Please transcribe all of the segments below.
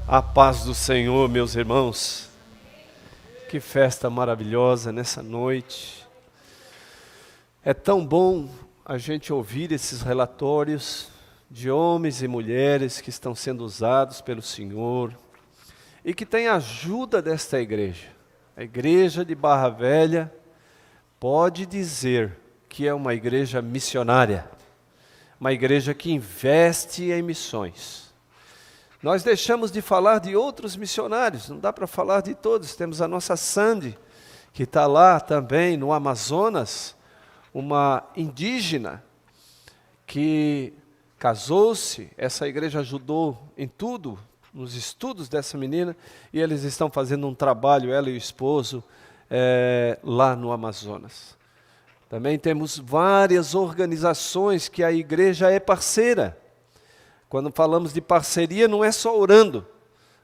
A paz do Senhor, meus irmãos. Que festa maravilhosa nessa noite. É tão bom a gente ouvir esses relatórios de homens e mulheres que estão sendo usados pelo Senhor e que têm a ajuda desta igreja. A igreja de Barra Velha pode dizer que é uma igreja missionária, uma igreja que investe em missões. Nós deixamos de falar de outros missionários, não dá para falar de todos. Temos a nossa Sandy, que está lá também no Amazonas, uma indígena que casou-se. Essa igreja ajudou em tudo, nos estudos dessa menina, e eles estão fazendo um trabalho, ela e o esposo, lá no Amazonas. Também temos várias organizações que a igreja é parceira. Quando falamos de parceria, não é só orando.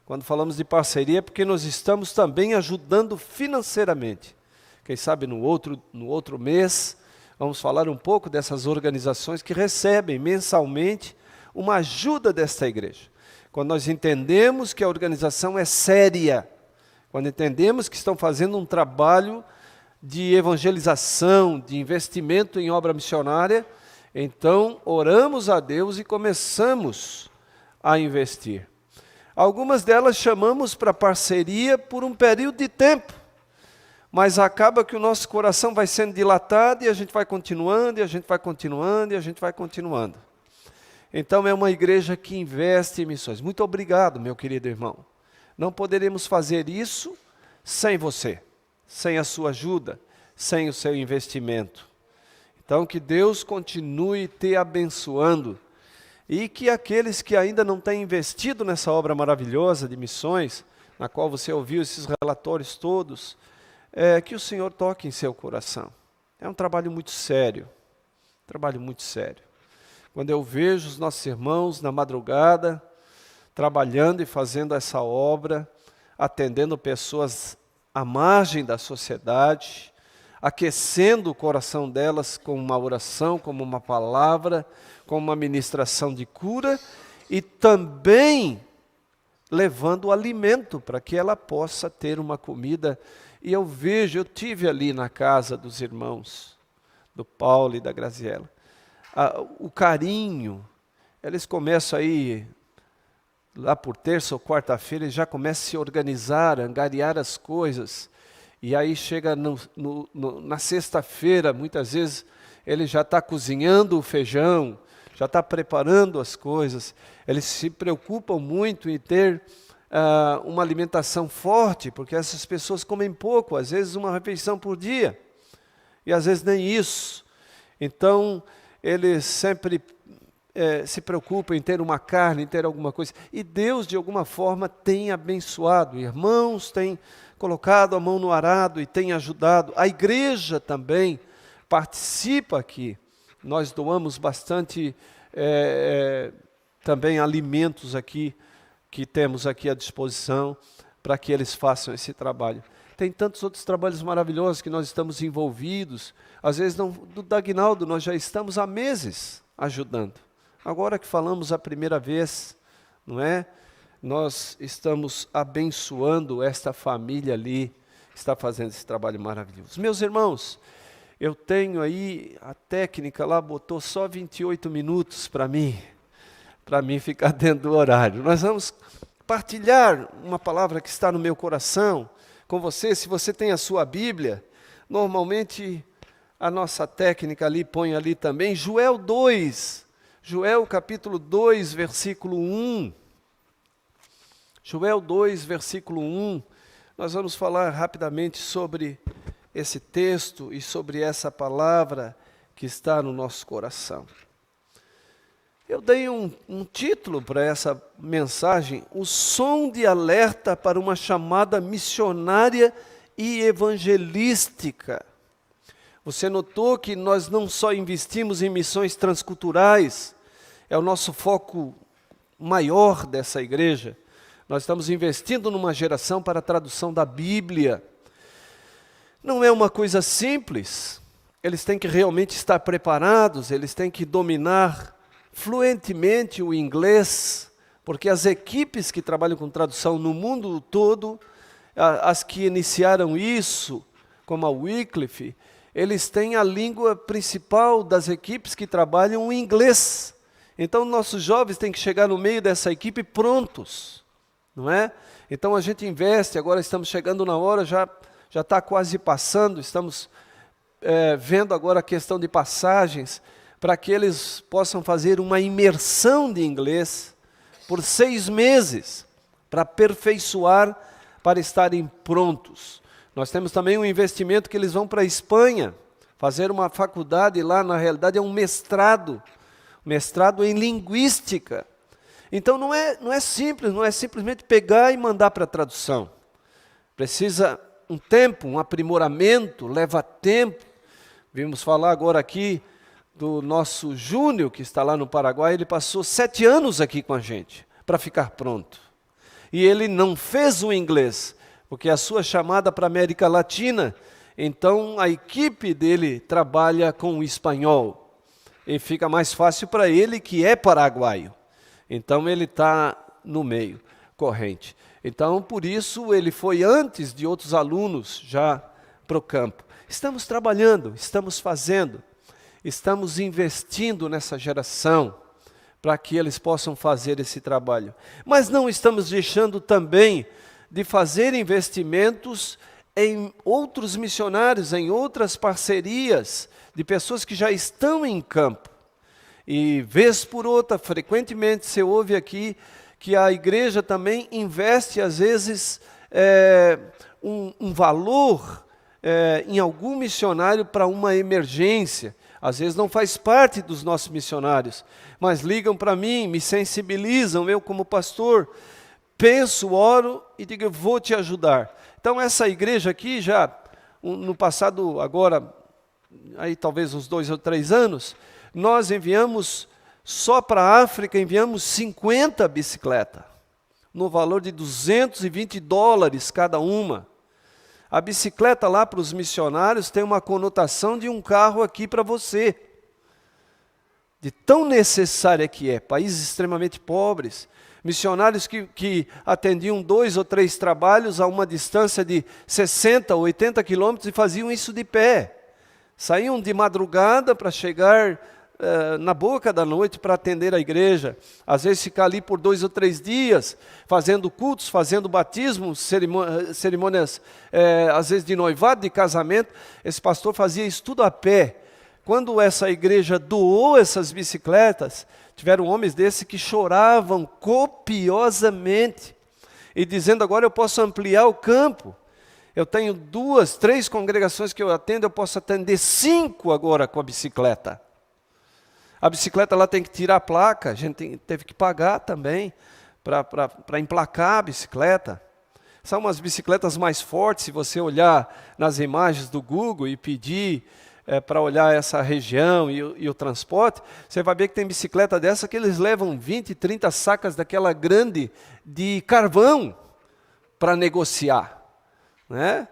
Quando falamos de parceria, é porque nós estamos também ajudando financeiramente. Quem sabe no outro mês, vamos falar um pouco dessas organizações que recebem mensalmente uma ajuda desta igreja. Quando nós entendemos que a organização é séria, quando entendemos que estão fazendo um trabalho de evangelização, de investimento em obra missionária, então, oramos a Deus e começamos a investir. Algumas delas chamamos para parceria por um período de tempo, mas acaba que o nosso coração vai sendo dilatado e a gente vai continuando, e a gente vai continuando, e a gente vai continuando. Então, é uma igreja que investe em missões. Muito obrigado, meu querido irmão. Não poderemos fazer isso sem você, sem a sua ajuda, sem o seu investimento. Então, que Deus continue te abençoando e que aqueles que ainda não têm investido nessa obra maravilhosa de missões, na qual você ouviu esses relatórios todos, que o Senhor toque em seu coração. É um trabalho muito sério, Quando eu vejo os nossos irmãos na madrugada, trabalhando e fazendo essa obra, atendendo pessoas à margem da sociedade, aquecendo o coração delas com uma oração, como uma palavra, com uma ministração de cura e também levando alimento para que ela possa ter uma comida. E eu tive ali na casa dos irmãos, do Paulo e da Graziela, o carinho. Eles começam aí, lá por terça ou quarta-feira, eles já começam a se organizar, a angariar as coisas. E aí chega na sexta-feira, muitas vezes, ele já está cozinhando o feijão, já está preparando as coisas. Eles se preocupam muito em ter uma alimentação forte, porque essas pessoas comem pouco, às vezes uma refeição por dia, e às vezes nem isso. Então, eles sempre se preocupam em ter uma carne, em ter alguma coisa. E Deus, de alguma forma, tem abençoado. Irmãos têm colocado a mão no arado e tem ajudado. A igreja também participa aqui. Nós doamos bastante também alimentos aqui, que temos aqui à disposição, para que eles façam esse trabalho. Tem tantos outros trabalhos maravilhosos que nós estamos envolvidos. Às vezes, do Dagnaldo, nós já estamos há meses ajudando. Agora que falamos a primeira vez, não é? Nós estamos abençoando esta família ali, que está fazendo esse trabalho maravilhoso. Meus irmãos, eu tenho aí, a técnica lá botou só 28 minutos para mim ficar dentro do horário. Nós vamos partilhar uma palavra que está no meu coração com você. Se você tem a sua Bíblia, normalmente a nossa técnica ali põe ali também, Joel capítulo 2, versículo 1. Joel 2, versículo 1, nós vamos falar rapidamente sobre esse texto e sobre essa palavra que está no nosso coração. Eu dei um título para essa mensagem, o som de alerta para uma chamada missionária e evangelística. Você notou que nós não só investimos em missões transculturais, é o nosso foco maior dessa igreja. Nós estamos investindo numa geração para a tradução da Bíblia. Não é uma coisa simples. Eles têm que realmente estar preparados, eles têm que dominar fluentemente o inglês, Porque as equipes que trabalham com tradução no mundo todo, as que iniciaram isso, como a Wycliffe, eles têm a língua principal das equipes que trabalham o inglês. Então, nossos jovens têm que chegar no meio dessa equipe prontos, não é? Então, a gente investe, agora estamos chegando na hora, já está quase passando, estamos vendo agora a questão de passagens, para que eles possam fazer uma imersão de inglês por 6 meses, para aperfeiçoar, para estarem prontos. Nós temos também um investimento que eles vão para a Espanha, fazer uma faculdade lá, na realidade é um mestrado em linguística. Então não é simples, não é simplesmente pegar e mandar para a tradução. Precisa um tempo, um aprimoramento, leva tempo. Vimos falar agora aqui do nosso Júnior, que está lá no Paraguai, ele passou 7 anos aqui com a gente, para ficar pronto. E ele não fez o inglês, porque a sua chamada para a América Latina, então a equipe dele trabalha com o espanhol. E fica mais fácil para ele, que é paraguaio. Então ele está no meio, corrente. Então, por isso, ele foi antes de outros alunos já para o campo. Estamos trabalhando, estamos fazendo. Estamos investindo nessa geração para que eles possam fazer esse trabalho. Mas não estamos deixando também de fazer investimentos em outros missionários, em outras parcerias de pessoas que já estão em campo. E vez por outra, frequentemente se ouve aqui que a igreja também investe às vezes um valor em algum missionário para uma emergência. Às vezes não faz parte dos nossos missionários, mas ligam para mim, me sensibilizam, eu como pastor, penso, oro e digo, eu vou te ajudar. Então essa igreja aqui já, no passado agora, aí talvez uns 2 ou 3 anos, nós enviamos, só para a África, enviamos 50 bicicletas, no valor de $220 cada uma. A bicicleta lá para os missionários tem uma conotação de um carro aqui para você. De tão necessária que é. Países extremamente pobres. Missionários que atendiam 2 ou 3 trabalhos a uma distância de 60 ou 80 quilômetros e faziam isso de pé. Saíam de madrugada para chegar na boca da noite para atender a igreja, às vezes ficar ali por 2 ou 3 dias, fazendo cultos, fazendo batismos, cerimônias, às vezes de noivado, de casamento. Esse pastor fazia isso tudo a pé. Quando essa igreja doou essas bicicletas, tiveram homens desses que choravam copiosamente, e dizendo, agora eu posso ampliar o campo, eu tenho 2, 3 congregações que eu atendo, eu posso atender 5 agora com a bicicleta. A bicicleta lá tem que tirar a placa, a gente teve que pagar também para emplacar a bicicleta. São umas bicicletas mais fortes, se você olhar nas imagens do Google e pedir para olhar essa região e o transporte, você vai ver que tem bicicleta dessa que eles levam 20, 30 sacas daquela grande de carvão para negociar. Né?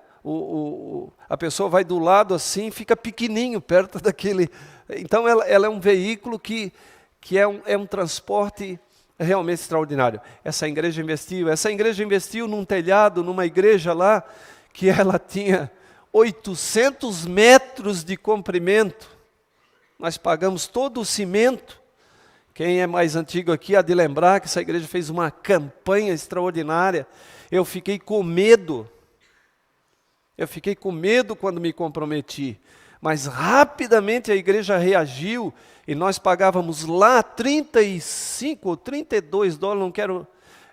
A pessoa vai do lado assim, fica pequenininho perto daquele. Então ela é um veículo que é um transporte realmente extraordinário. Essa igreja investiu num telhado, numa igreja lá, que ela tinha 800 metros de comprimento. Nós pagamos todo o cimento. Quem é mais antigo aqui há de lembrar que essa igreja fez uma campanha extraordinária. Eu fiquei com medo. Quando me comprometi. Mas rapidamente a igreja reagiu e nós pagávamos lá 35 ou 32 dólares,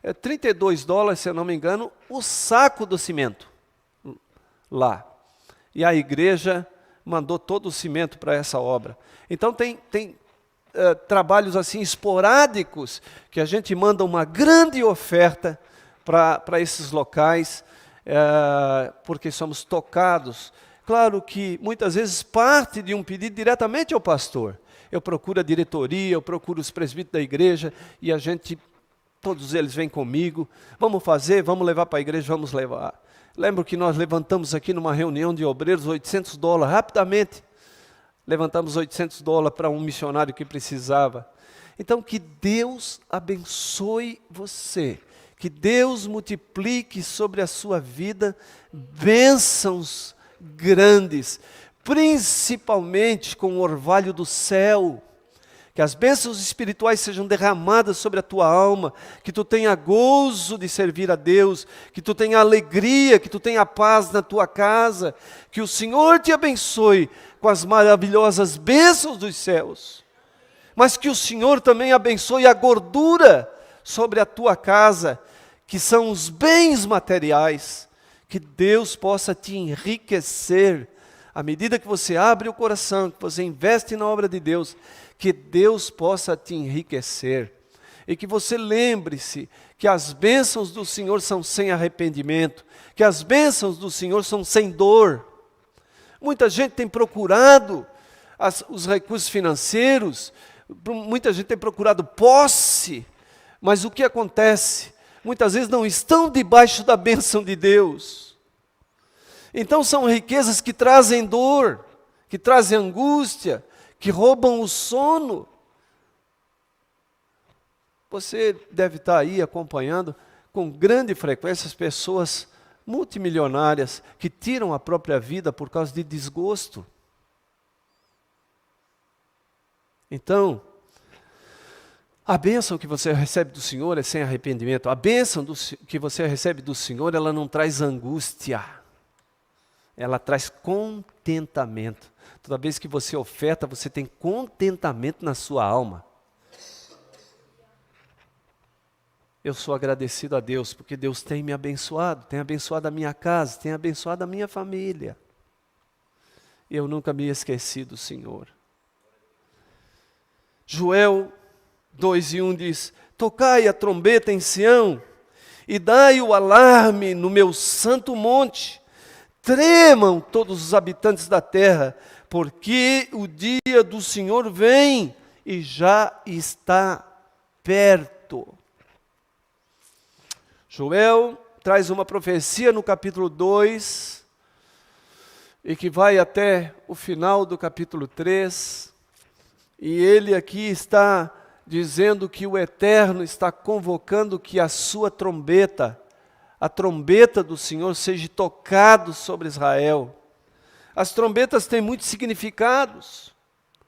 $32, se eu não me engano, o saco do cimento lá. E a igreja mandou todo o cimento para essa obra. Então tem trabalhos assim esporádicos que a gente manda uma grande oferta para esses locais, porque somos tocados. Claro que muitas vezes parte de um pedido diretamente ao pastor. Eu procuro a diretoria, eu procuro os presbíteros da igreja e todos eles vêm comigo. Vamos fazer, vamos levar para a igreja, vamos levar. Lembro que nós levantamos aqui numa reunião de obreiros $800, rapidamente. Levantamos $800 para um missionário que precisava. Então, que Deus abençoe você, que Deus multiplique sobre a sua vida bênçãos grandes, principalmente com o orvalho do céu. Que as bênçãos espirituais sejam derramadas sobre a tua alma, que tu tenha gozo de servir a Deus, que tu tenha alegria, que tu tenha paz na tua casa, que o Senhor te abençoe com as maravilhosas bênçãos dos céus, mas que o Senhor também abençoe a gordura sobre a tua casa, que são os bens materiais, que Deus possa te enriquecer, à medida que você abre o coração, que você investe na obra de Deus, que Deus possa te enriquecer, e que você lembre-se que as bênçãos do Senhor são sem arrependimento, que as bênçãos do Senhor são sem dor. Muita gente tem procurado os recursos financeiros, muita gente tem procurado posse, mas o que acontece? Muitas vezes não estão debaixo da bênção de Deus. Então são riquezas que trazem dor, que trazem angústia, que roubam o sono. Você deve estar aí acompanhando com grande frequência as pessoas multimilionárias que tiram a própria vida por causa de desgosto. Então, a bênção que você recebe do Senhor é sem arrependimento. A bênção que você recebe do Senhor, ela não traz angústia. Ela traz contentamento. Toda vez que você oferta, você tem contentamento na sua alma. Eu sou agradecido a Deus, porque Deus tem me abençoado, tem abençoado a minha casa, tem abençoado a minha família. E eu nunca me esqueci do Senhor. Joel 2:1 diz: tocai a trombeta em Sião, e dai o alarme no meu santo monte. Tremam todos os habitantes da terra, porque o dia do Senhor vem e já está perto. Joel traz uma profecia no capítulo 2, e que vai até o final do capítulo 3, e ele aqui está dizendo que o Eterno está convocando que a sua trombeta, a trombeta do Senhor, seja tocado sobre Israel. As trombetas têm muitos significados,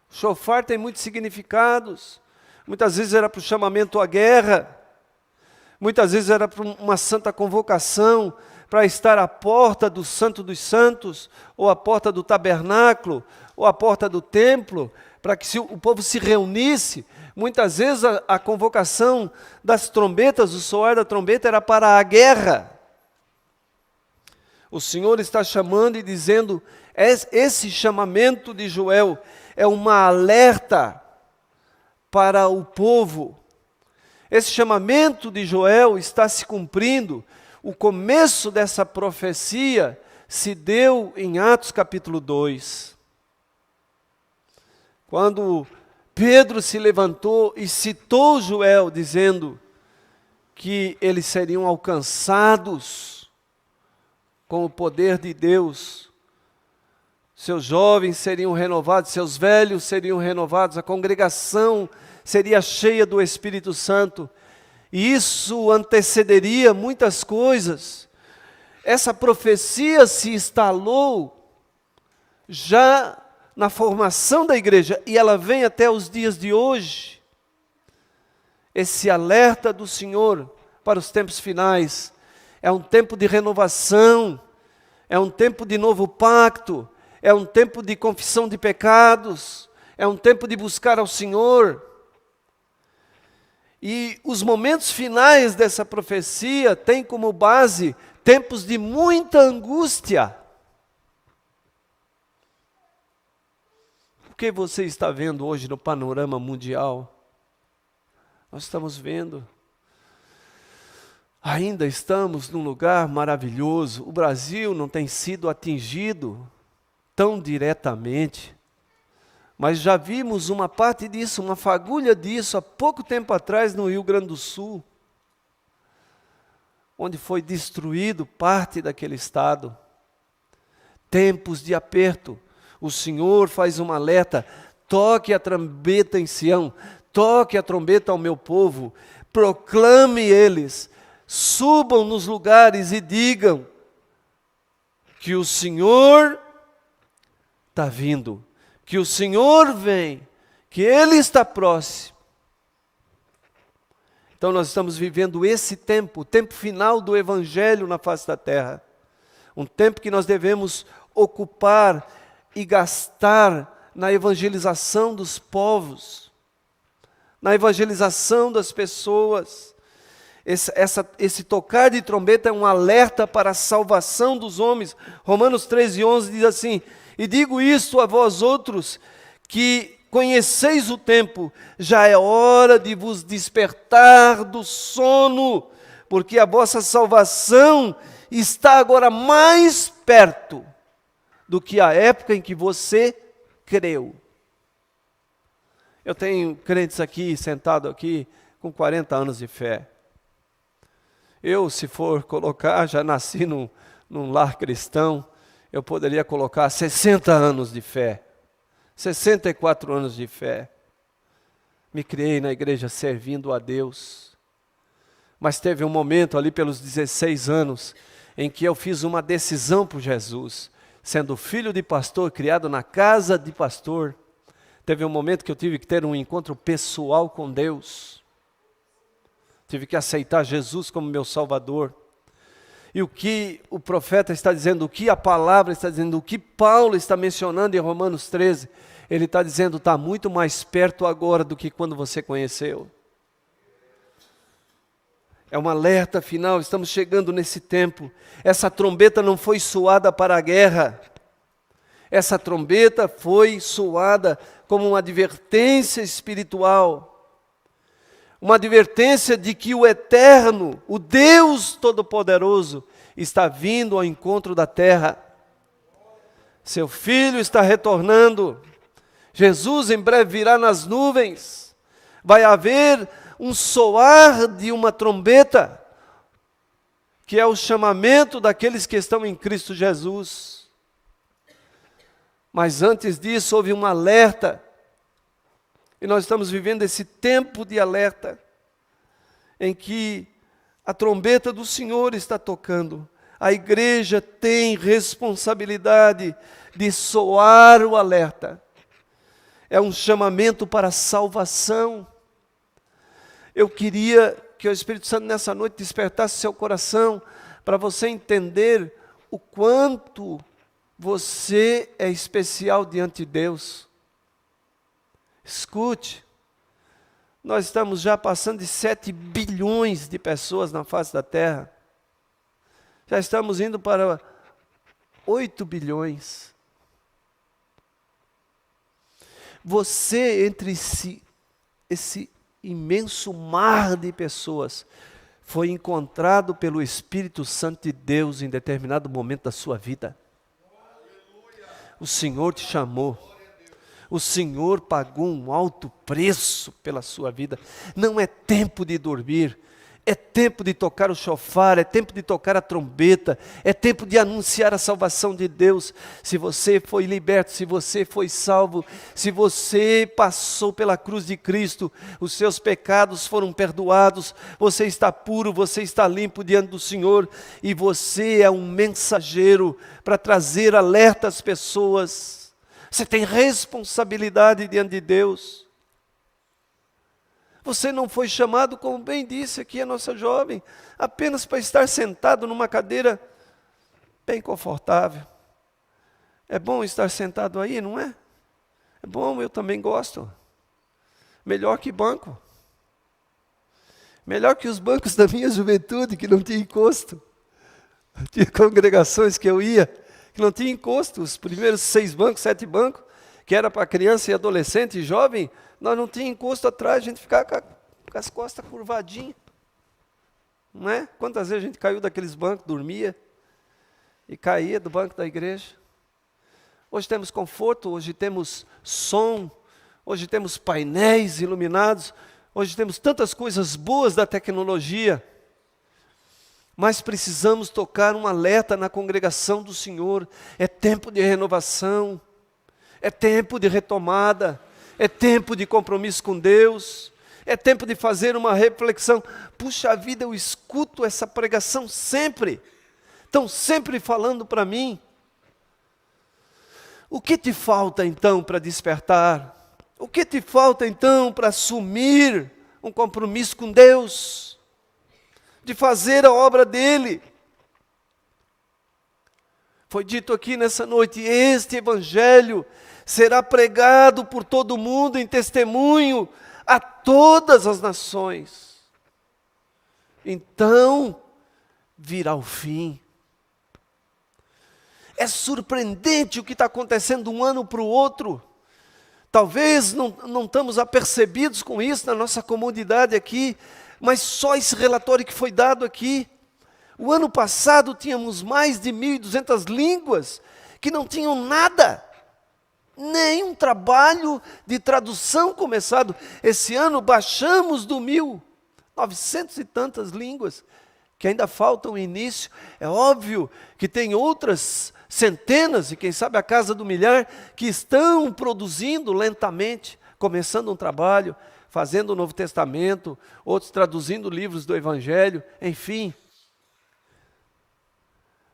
o chofar tem muitos significados, muitas vezes era para o chamamento à guerra, muitas vezes era para uma santa convocação, para estar à porta do Santo dos Santos, ou à porta do tabernáculo, ou à porta do templo, para que o povo se reunisse. Muitas vezes a convocação das trombetas, o soar da trombeta era para a guerra. O Senhor está chamando e dizendo, esse chamamento de Joel é uma alerta para o povo. Esse chamamento de Joel está se cumprindo. O começo dessa profecia se deu em Atos capítulo 2. Quando Pedro se levantou e citou Joel, dizendo que eles seriam alcançados com o poder de Deus. Seus jovens seriam renovados, seus velhos seriam renovados, a congregação seria cheia do Espírito Santo. E isso antecederia muitas coisas. Essa profecia se instalou já na formação da igreja, e ela vem até os dias de hoje. Esse alerta do Senhor para os tempos finais é um tempo de renovação, é um tempo de novo pacto, é um tempo de confissão de pecados, é um tempo de buscar ao Senhor. E os momentos finais dessa profecia têm como base tempos de muita angústia. O que você está vendo hoje no panorama mundial? Nós estamos vendo. Ainda estamos num lugar maravilhoso. O Brasil não tem sido atingido tão diretamente, mas já vimos uma parte disso, uma fagulha disso, há pouco tempo atrás no Rio Grande do Sul, onde foi destruído parte daquele estado. Tempos de aperto. O Senhor faz um alerta: toque a trombeta em Sião, toque a trombeta ao meu povo, proclame eles, subam nos lugares e digam que o Senhor está vindo, que o Senhor vem, que Ele está próximo. Então nós estamos vivendo esse tempo, o tempo final do Evangelho na face da terra. Um tempo que nós devemos ocupar e gastar na evangelização dos povos, na evangelização das pessoas. Esse tocar de trombeta é um alerta para a salvação dos homens. Romanos 13:11 diz assim: e digo isto a vós outros, que conheceis o tempo, já é hora de vos despertar do sono, porque a vossa salvação está agora mais perto do que a época em que você creu. Eu tenho crentes aqui, sentado aqui, com 40 anos de fé. Eu, se for colocar, já nasci num lar cristão, eu poderia colocar 60 anos de fé. 64 anos de fé. Me criei na igreja servindo a Deus. Mas teve um momento ali pelos 16 anos em que eu fiz uma decisão por Jesus. Sendo filho de pastor, criado na casa de pastor. Teve um momento que eu tive que ter um encontro pessoal com Deus. Tive que aceitar Jesus como meu Salvador. E o que o profeta está dizendo, o que a palavra está dizendo, o que Paulo está mencionando em Romanos 13, ele está dizendo, está muito mais perto agora do que quando você conheceu. É um alerta final, estamos chegando nesse tempo. Essa trombeta não foi soada para a guerra. Essa trombeta foi soada como uma advertência espiritual. Uma advertência de que o Eterno, o Deus Todo-Poderoso, está vindo ao encontro da terra. Seu Filho está retornando. Jesus em breve virá nas nuvens. Vai haver um soar de uma trombeta, que é o chamamento daqueles que estão em Cristo Jesus. Mas antes disso houve um alerta. E nós estamos vivendo esse tempo de alerta, em que a trombeta do Senhor está tocando. A igreja tem responsabilidade de soar o alerta. É um chamamento para a salvação. Eu queria que o Espírito Santo nessa noite despertasse seu coração, para você entender o quanto você é especial diante de Deus. Escute, nós estamos já passando de 7 bilhões de pessoas na face da terra. Já estamos indo para 8 bilhões. Você, entre esse imenso mar de pessoas, foi encontrado pelo Espírito Santo de Deus em determinado momento da sua vida. O Senhor te chamou. O Senhor pagou um alto preço pela sua vida. Não é tempo de dormir, é tempo de tocar o chofar, é tempo de tocar a trombeta, é tempo de anunciar a salvação de Deus. Se você foi liberto, se você foi salvo, se você passou pela cruz de Cristo, os seus pecados foram perdoados, você está puro, você está limpo diante do Senhor, e você é um mensageiro para trazer alerta às pessoas. Você tem responsabilidade diante de Deus. Você não foi chamado, como bem disse aqui a nossa jovem, apenas para estar sentado numa cadeira bem confortável. É bom estar sentado aí, não é? É bom, eu também gosto. Melhor que banco. Melhor que os bancos da minha juventude, que não tinha encosto. Tinha congregações que eu ia, que não tinha encosto, os primeiros 6 bancos, 7 bancos, que era para criança e adolescente e jovem, nós não tinha encosto atrás, a gente ficava com as costas curvadinhas. Não é? Quantas vezes a gente caiu daqueles bancos, dormia, e caía do banco da igreja. Hoje temos conforto, hoje temos som, hoje temos painéis iluminados, hoje temos tantas coisas boas da tecnologia, mas precisamos tocar um alerta na congregação do Senhor. É tempo de renovação, é tempo de retomada, É tempo de compromisso com Deus. É tempo de fazer uma reflexão. Puxa vida, eu escuto essa pregação sempre. Estão sempre falando para mim. O que te falta então para despertar? O que te falta então para assumir um compromisso com Deus? De fazer a obra dEle? Foi dito aqui nessa noite, este evangelho será pregado por todo mundo em testemunho a todas as nações. Então virá o fim. É surpreendente o que está acontecendo de um ano para o outro. Talvez não estamos apercebidos com isso na nossa comunidade aqui, mas só esse relatório que foi dado aqui. O ano passado tínhamos mais de 1.200 línguas que não tinham nada, nenhum trabalho de tradução começado. Esse ano baixamos do 1.900 e tantas línguas, que ainda faltam o início. É óbvio que tem outras centenas, e quem sabe a casa do milhar, que estão produzindo lentamente, começando um trabalho, fazendo o Novo Testamento, outros traduzindo livros do Evangelho, enfim.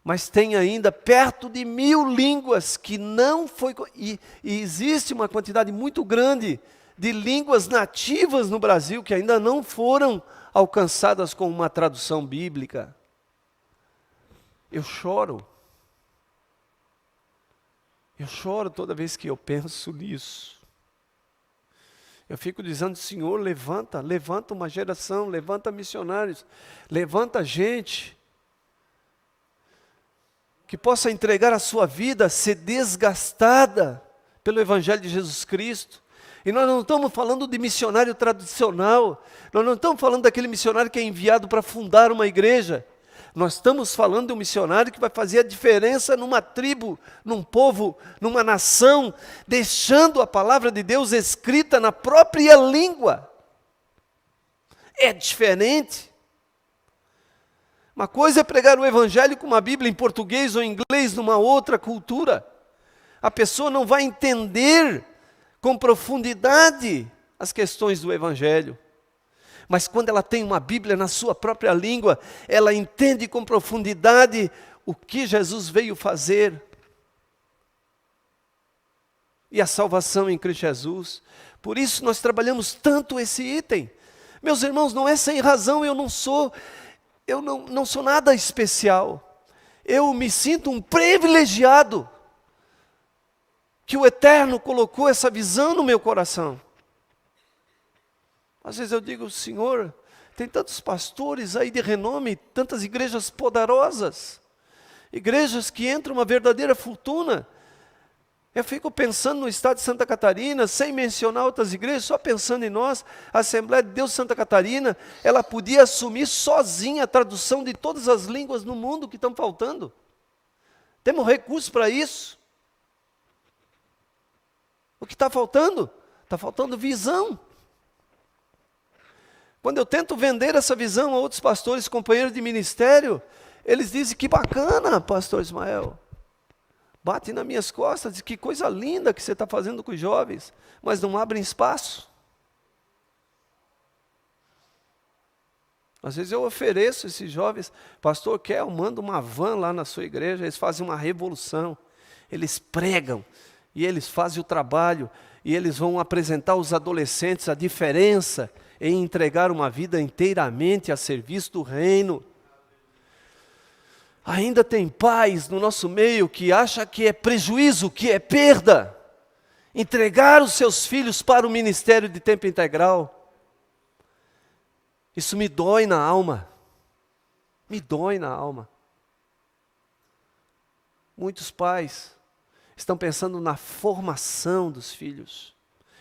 Mas tem ainda perto de 1.000 línguas que não foi... E existe uma quantidade muito grande de línguas nativas no Brasil que ainda não foram alcançadas com uma tradução bíblica. Eu choro. Eu choro toda vez que eu penso nisso. Eu fico dizendo, Senhor, levanta uma geração, levanta missionários, levanta gente que possa entregar a sua vida a ser desgastada pelo Evangelho de Jesus Cristo. E nós não estamos falando de missionário tradicional, nós não estamos falando daquele missionário que é enviado para fundar uma igreja. Nós estamos falando de um missionário que vai fazer a diferença numa tribo, num povo, numa nação, deixando a palavra de Deus escrita na própria língua. É diferente. Uma coisa é pregar o evangelho com uma Bíblia em português ou em inglês numa outra cultura. A pessoa não vai entender com profundidade as questões do evangelho. Mas quando ela tem uma Bíblia na sua própria língua, ela entende com profundidade o que Jesus veio fazer. E a salvação em Cristo Jesus. Por isso nós trabalhamos tanto esse item. Meus irmãos, não é sem razão, eu não sou nada especial. Eu me sinto um privilegiado que o Eterno colocou essa visão no meu coração. Às vezes eu digo, Senhor, tem tantos pastores aí de renome, tantas igrejas poderosas, igrejas que entram uma verdadeira fortuna. Eu fico pensando no estado de Santa Catarina, sem mencionar outras igrejas, só pensando em nós. A Assembleia de Deus Santa Catarina, ela podia assumir sozinha a tradução de todas as línguas no mundo que estão faltando. Temos recursos para isso. O que está faltando? Está faltando visão. Quando eu tento vender essa visão a outros pastores, companheiros de ministério, eles dizem, que bacana, pastor Ismael. Bate nas minhas costas, diz, que coisa linda que você está fazendo com os jovens, mas não abrem espaço. Às vezes eu ofereço esses jovens, pastor, eu mando uma van lá na sua igreja, eles fazem uma revolução, eles pregam, e eles fazem o trabalho, e eles vão apresentar aos adolescentes a diferença em entregar uma vida inteiramente a serviço do reino. Ainda tem pais no nosso meio que acham que é prejuízo, que é perda, entregar os seus filhos para o ministério de tempo integral. Isso me dói na alma, me dói na alma. Muitos pais estão pensando na formação dos filhos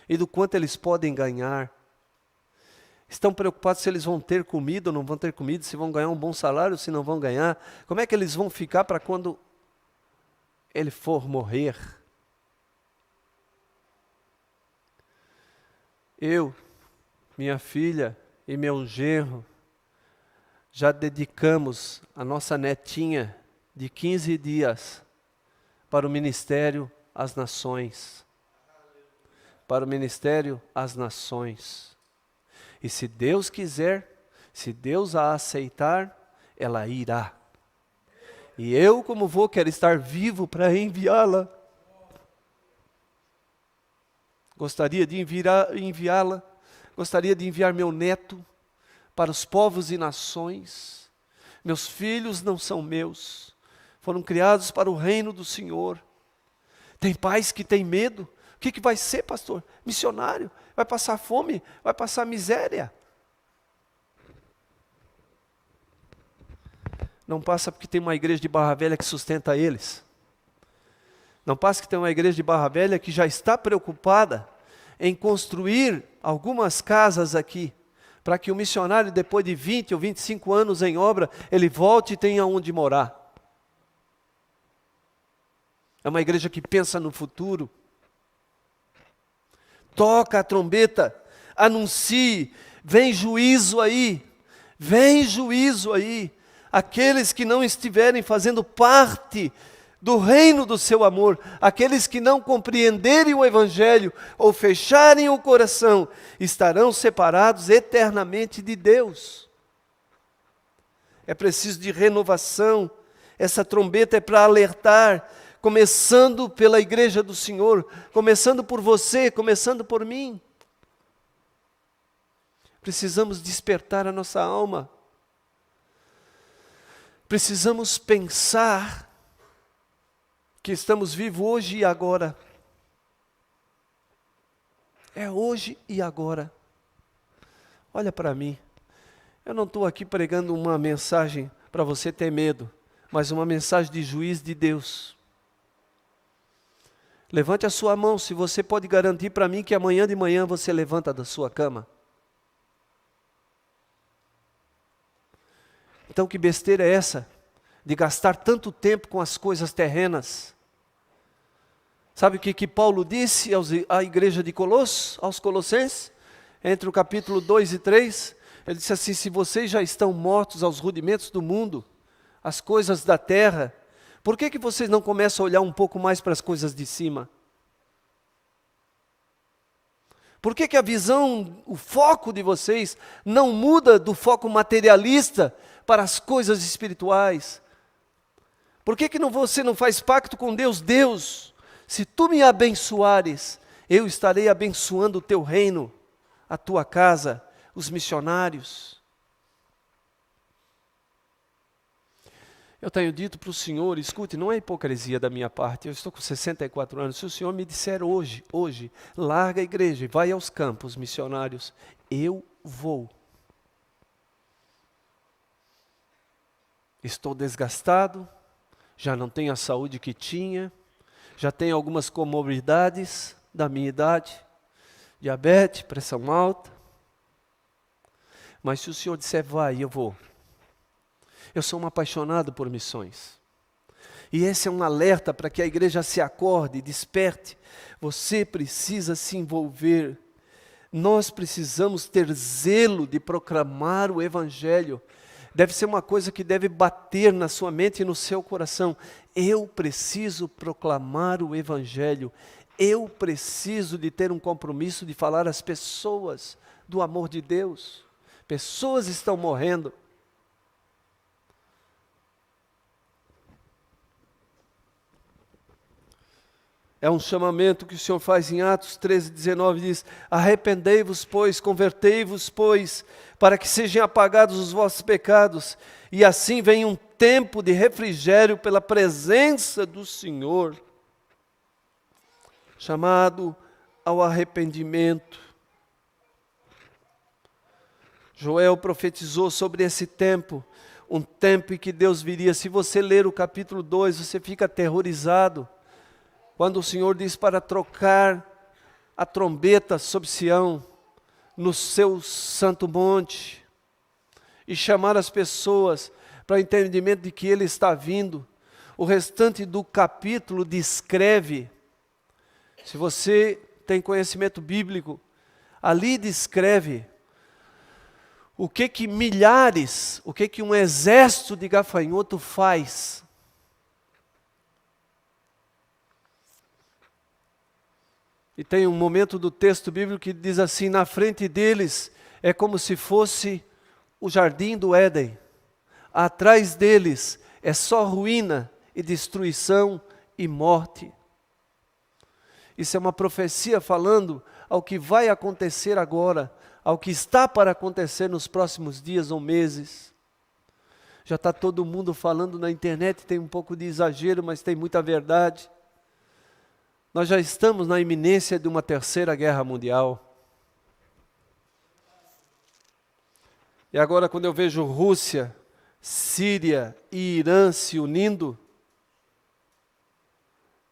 e do quanto eles podem ganhar. Estão preocupados se eles vão ter comida ou não vão ter comida, se vão ganhar um bom salário, se não vão ganhar. Como é que eles vão ficar para quando ele for morrer? Eu, minha filha e meu genro, já dedicamos a nossa netinha de 15 dias para o ministério às nações. para o ministério às nações. E se Deus quiser, se Deus a aceitar, ela irá. E eu, como vou, quero estar vivo para enviá-la. Gostaria de enviá-la, gostaria de enviar meu neto para os povos e nações. Meus filhos não são meus, foram criados para o reino do Senhor. Tem pais que têm medo. O que vai ser, pastor? Missionário? Vai passar fome? Vai passar miséria? Não passa porque tem uma igreja de Barra Velha que sustenta eles. Não passa que tem uma igreja de Barra Velha que já está preocupada em construir algumas casas aqui, para que o missionário, depois de 20 ou 25 anos em obra, ele volte e tenha onde morar. É uma igreja que pensa no futuro. Toca a trombeta, anuncie, vem juízo aí, vem juízo aí. Aqueles que não estiverem fazendo parte do reino do seu amor, aqueles que não compreenderem o Evangelho ou fecharem o coração, estarão separados eternamente de Deus. É preciso de renovação. Essa trombeta é para alertar, começando pela igreja do Senhor, começando por você, começando por mim. Precisamos despertar a nossa alma. Precisamos pensar que estamos vivos hoje e agora. É hoje e agora. Olha para mim. Eu não estou aqui pregando uma mensagem para você ter medo, mas uma mensagem de juiz de Deus. Levante a sua mão se você pode garantir para mim que amanhã de manhã você levanta da sua cama. Então que besteira é essa de gastar tanto tempo com as coisas terrenas? Sabe o que Paulo disse à igreja de Colossos, aos Colossenses? Entre o capítulo 2 e 3, ele disse assim: se vocês já estão mortos aos rudimentos do mundo, às coisas da terra, por que vocês não começam a olhar um pouco mais para as coisas de cima? Por que a visão, o foco de vocês não muda do foco materialista para as coisas espirituais? Por que você não faz pacto com Deus? Deus, se tu me abençoares, eu estarei abençoando o teu reino, a tua casa, os missionários. Eu tenho dito para o Senhor, escute, não é hipocrisia da minha parte, eu estou com 64 anos, se o Senhor me disser hoje, larga a igreja e vai aos campos missionários, eu vou. Estou desgastado, já não tenho a saúde que tinha, já tenho algumas comorbidades da minha idade, diabetes, pressão alta, mas se o Senhor disser vai, eu vou. Eu sou um apaixonado por missões. E esse é um alerta para que a igreja se acorde, desperte. Você precisa se envolver. Nós precisamos ter zelo de proclamar o Evangelho. Deve ser uma coisa que deve bater na sua mente e no seu coração. Eu preciso proclamar o Evangelho. Eu preciso de ter um compromisso de falar às pessoas do amor de Deus. Pessoas estão morrendo. É um chamamento que o Senhor faz em Atos 13:19, diz: arrependei-vos, pois, convertei-vos, pois, para que sejam apagados os vossos pecados, e assim venha um tempo de refrigério pela presença do Senhor. Chamado ao arrependimento. Joel profetizou sobre esse tempo, um tempo em que Deus viria. Se você ler o capítulo 2, você fica aterrorizado. Quando o Senhor diz para trocar a trombeta sobre Sião, no seu santo monte, e chamar as pessoas para o entendimento de que Ele está vindo, o restante do capítulo descreve, se você tem conhecimento bíblico, ali descreve o que milhares, o que um exército de gafanhoto faz. E tem um momento do texto bíblico que diz assim: na frente deles é como se fosse o jardim do Éden. Atrás deles é só ruína e destruição e morte. Isso é uma profecia falando ao que vai acontecer agora, ao que está para acontecer nos próximos dias ou meses. Já está todo mundo falando na internet, tem um pouco de exagero, mas tem muita verdade. Nós já estamos na iminência de uma terceira guerra mundial. E agora, quando eu vejo Rússia, Síria e Irã se unindo,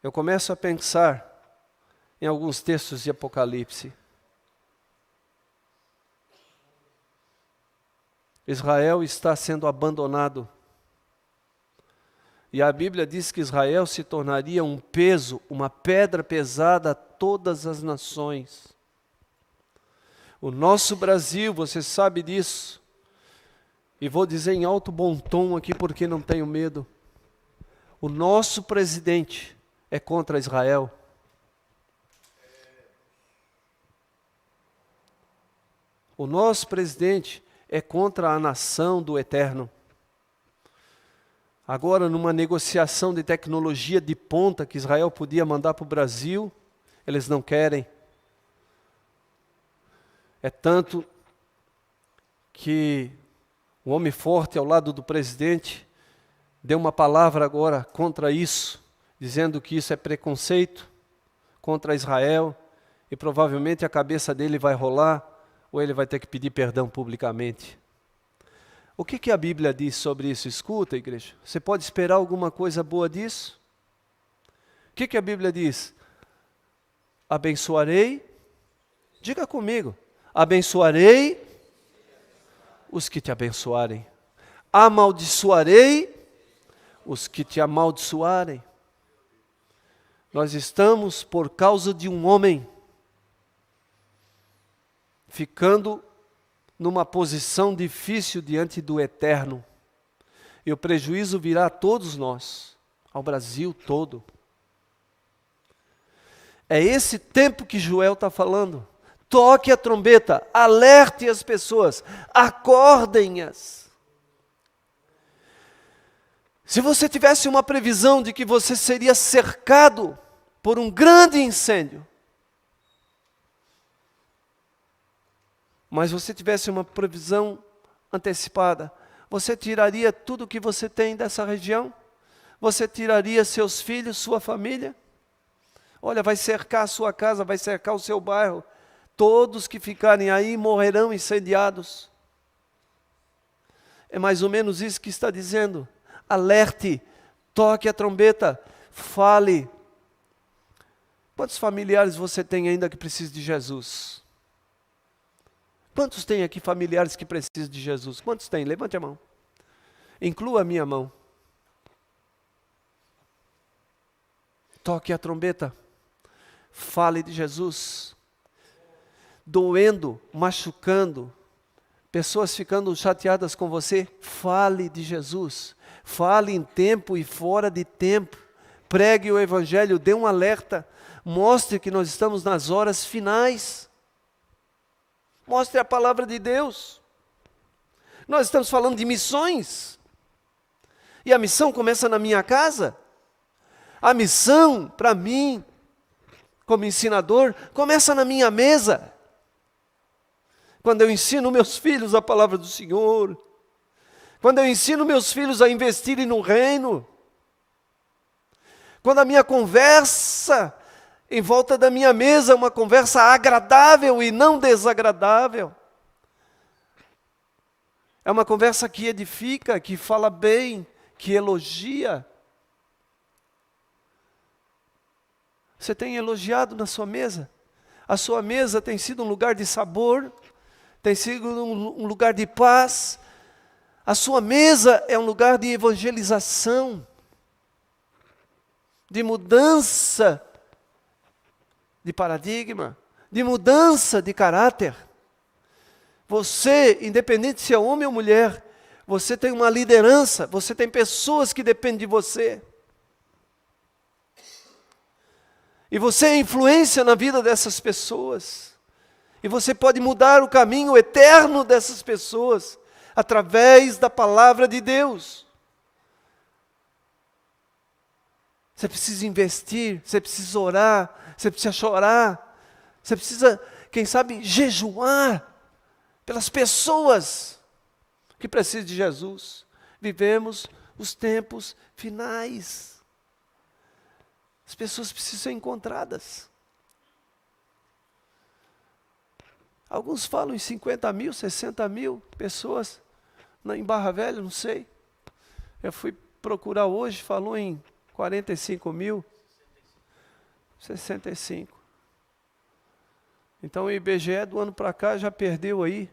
eu começo a pensar em alguns textos de Apocalipse. Israel está sendo abandonado. E a Bíblia diz que Israel se tornaria um peso, uma pedra pesada a todas as nações. O nosso Brasil, você sabe disso. E vou dizer em alto bom tom aqui porque não tenho medo. O nosso presidente é contra Israel. O nosso presidente é contra a nação do Eterno. Agora, numa negociação de tecnologia de ponta que Israel podia mandar para o Brasil, eles não querem. É tanto que um homem forte ao lado do presidente deu uma palavra agora contra isso, dizendo que isso é preconceito contra Israel, e provavelmente a cabeça dele vai rolar, ou ele vai ter que pedir perdão publicamente. O que a Bíblia diz sobre isso? Escuta, igreja. Você pode esperar alguma coisa boa disso? O que a Bíblia diz? Abençoarei, diga comigo, abençoarei os que te abençoarem. Amaldiçoarei os que te amaldiçoarem. Nós estamos, por causa de um homem, ficando numa posição difícil diante do Eterno. E o prejuízo virá a todos nós, ao Brasil todo. É esse tempo que Joel está falando. Toque a trombeta, alerte as pessoas, acordem-as. Se você tivesse uma previsão de que você seria cercado por um grande incêndio, mas você tivesse uma previsão antecipada, você tiraria tudo o que você tem dessa região? Você tiraria seus filhos, sua família? Olha, vai cercar a sua casa, vai cercar o seu bairro. Todos que ficarem aí morrerão incendiados. É mais ou menos isso que está dizendo. Alerte, toque a trombeta, fale. Quantos familiares você tem ainda que precisam de Jesus? Quantos tem aqui familiares que precisam de Jesus? Quantos tem? Levante a mão. Inclua a minha mão. Toque a trombeta. Fale de Jesus. Doendo, machucando, pessoas ficando chateadas com você. Fale de Jesus. Fale em tempo e fora de tempo. Pregue o Evangelho, dê um alerta. Mostre que nós estamos nas horas finais. Mostre a palavra de Deus. Nós estamos falando de missões. E a missão começa na minha casa. A missão, para mim, como ensinador, começa na minha mesa. Quando eu ensino meus filhos a palavra do Senhor. Quando eu ensino meus filhos a investirem no reino. Quando a minha conversa em volta da minha mesa é uma conversa agradável e não desagradável. É uma conversa que edifica, que fala bem, que elogia. Você tem elogiado na sua mesa? A sua mesa tem sido um lugar de sabor, tem sido um lugar de paz. A sua mesa é um lugar de evangelização, de mudança de paradigma, de mudança de caráter. Você, independente se é homem ou mulher, você tem uma liderança, você tem pessoas que dependem de você. E você é influência na vida dessas pessoas. E você pode mudar o caminho eterno dessas pessoas através da palavra de Deus. Você precisa investir, você precisa orar, você precisa chorar, você precisa, quem sabe, jejuar pelas pessoas que precisam de Jesus. Vivemos os tempos finais. As pessoas precisam ser encontradas. Alguns falam em 50 mil, 60 mil pessoas em Barra Velha, não sei. Eu fui procurar hoje, falou em 45 mil, 65. Então o IBGE do ano para cá já perdeu aí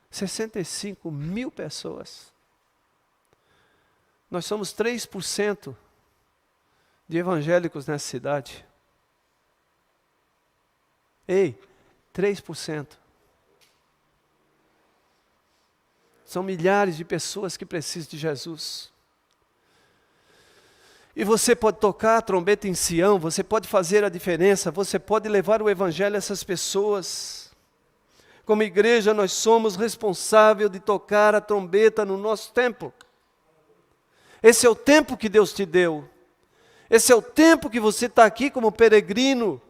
65 mil pessoas. Nós somos 3% de evangélicos nessa cidade. Ei, 3%. São milhares de pessoas que precisam de Jesus. E você pode tocar a trombeta em Sião, você pode fazer a diferença, você pode levar o evangelho a essas pessoas. Como igreja, nós somos responsáveis de tocar a trombeta no nosso tempo. Esse é o tempo que Deus te deu. Esse é o tempo que você está aqui como peregrino.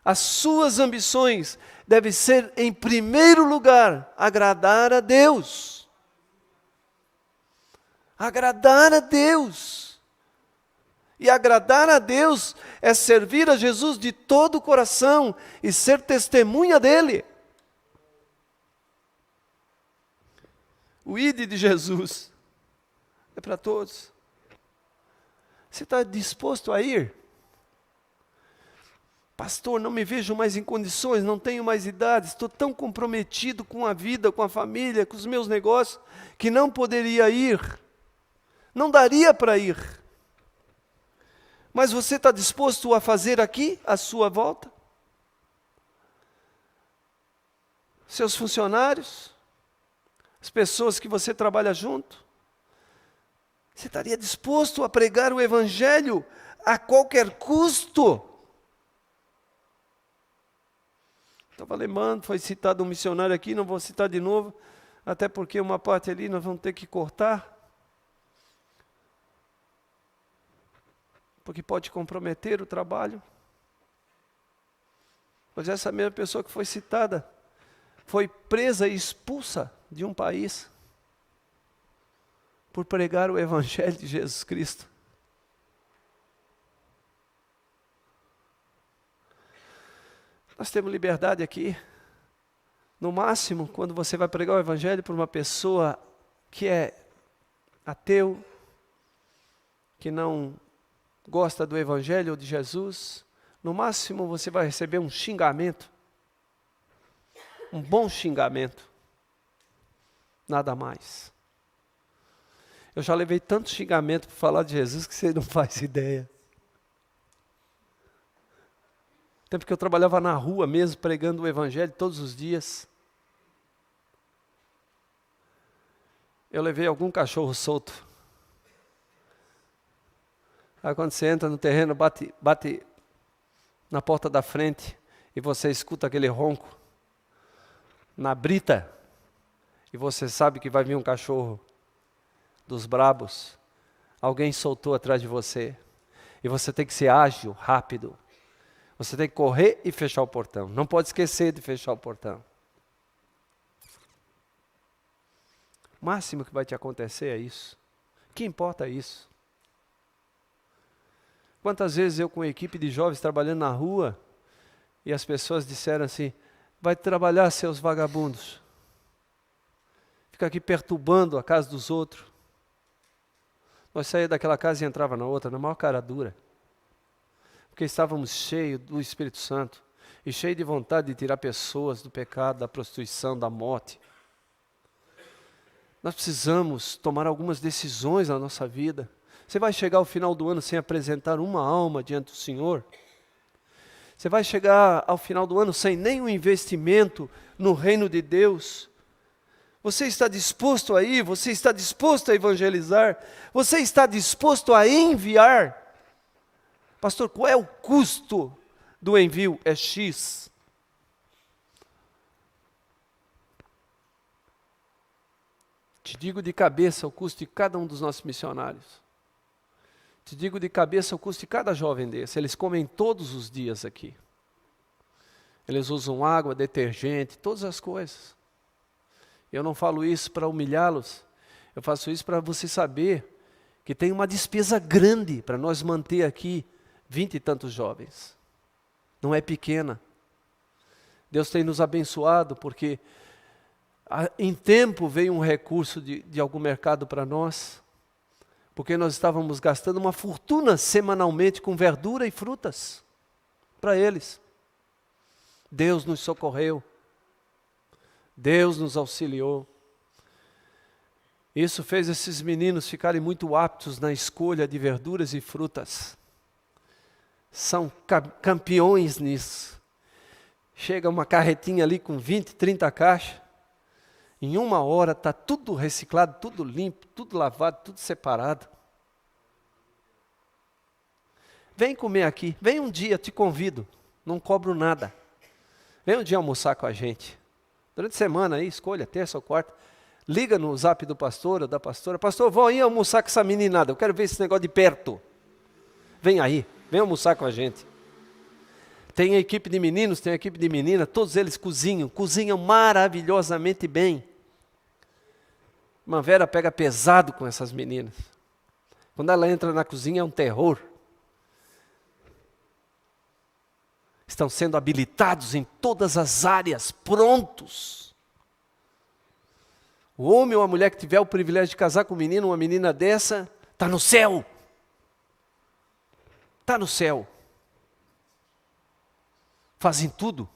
As suas ambições devem ser, em primeiro lugar, agradar a Deus. Agradar a Deus. E agradar a Deus é servir a Jesus de todo o coração e ser testemunha dele. O ide de Jesus é para todos. Você está disposto a ir? Pastor, não me vejo mais em condições, não tenho mais idade, estou tão comprometido com a vida, com a família, com os meus negócios, que não poderia ir. Não daria para ir. Mas você está disposto a fazer aqui a sua volta? Seus funcionários? As pessoas que você trabalha junto? Você estaria disposto a pregar o evangelho a qualquer custo? Estava lembrando, foi citado um missionário aqui, não vou citar de novo, até porque uma parte ali nós vamos ter que cortar. Porque pode comprometer o trabalho. Mas essa mesma pessoa que foi citada, foi presa e expulsa de um país, por pregar o evangelho de Jesus Cristo. Nós temos liberdade aqui. No máximo, quando você vai pregar o evangelho para uma pessoa que é ateu, que não gosta do evangelho ou de Jesus, no máximo você vai receber um xingamento. Um bom xingamento. Nada mais. Eu já levei tanto xingamento para falar de Jesus que você não faz ideia. Tempo que eu trabalhava na rua mesmo, pregando o evangelho todos os dias. Eu levei algum cachorro solto. Aí quando você entra no terreno, bate na porta da frente e você escuta aquele ronco na brita e você sabe que vai vir um cachorro dos brabos. Alguém soltou atrás de você e você tem que ser ágil, rápido. Você tem que correr e fechar o portão. Não pode esquecer de fechar o portão. O máximo que vai te acontecer é isso. Que importa isso? Quantas vezes eu com a equipe de jovens trabalhando na rua e as pessoas disseram assim, vai trabalhar seus vagabundos. Fica aqui perturbando a casa dos outros. Nós saíamos daquela casa e entrava na outra, na maior cara dura. Porque estávamos cheios do Espírito Santo e cheios de vontade de tirar pessoas do pecado, da prostituição, da morte. Nós precisamos tomar algumas decisões na nossa vida. Você vai chegar ao final do ano sem apresentar uma alma diante do Senhor? Você vai chegar ao final do ano sem nenhum investimento no reino de Deus? Você está disposto a ir? Você está disposto a evangelizar? Você está disposto a enviar? Pastor, qual é o custo do envio? É X. Te digo de cabeça o custo de cada um dos nossos missionários. Te digo de cabeça o custo de cada jovem desse. Eles comem todos os dias aqui. Eles usam água, detergente, todas as coisas. Eu não falo isso para humilhá-los. Eu faço isso para você saber que tem uma despesa grande para nós manter aqui 20 e tantos jovens. Não é pequena. Deus tem nos abençoado porque em tempo veio um recurso de algum mercado para nós, porque nós estávamos gastando uma fortuna semanalmente com verdura e frutas para eles. Deus nos socorreu. Deus nos auxiliou. Isso fez esses meninos ficarem muito aptos na escolha de verduras e frutas. São campeões nisso. Chega uma carretinha ali com 20, 30 caixas. Em 1 hora está tudo reciclado, tudo limpo, tudo lavado, tudo separado. Vem comer aqui. Vem um dia, te convido. Não cobro nada. Vem um dia almoçar com a gente. Durante a semana aí, escolha, terça ou quarta. Liga no zap do pastor ou da pastora. Pastor, vou aí almoçar com essa meninada. Eu quero ver esse negócio de perto. Vem aí, vem almoçar com a gente. Tem a equipe de meninos, tem a equipe de menina. Todos eles cozinham maravilhosamente bem. Irmã Vera pega pesado com essas meninas. Quando ela entra na cozinha é um terror. Estão sendo habilitados em todas as áreas, prontos. O homem ou a mulher que tiver o privilégio de casar com um menino, uma menina dessa, está no céu. Está no céu. Fazem tudo.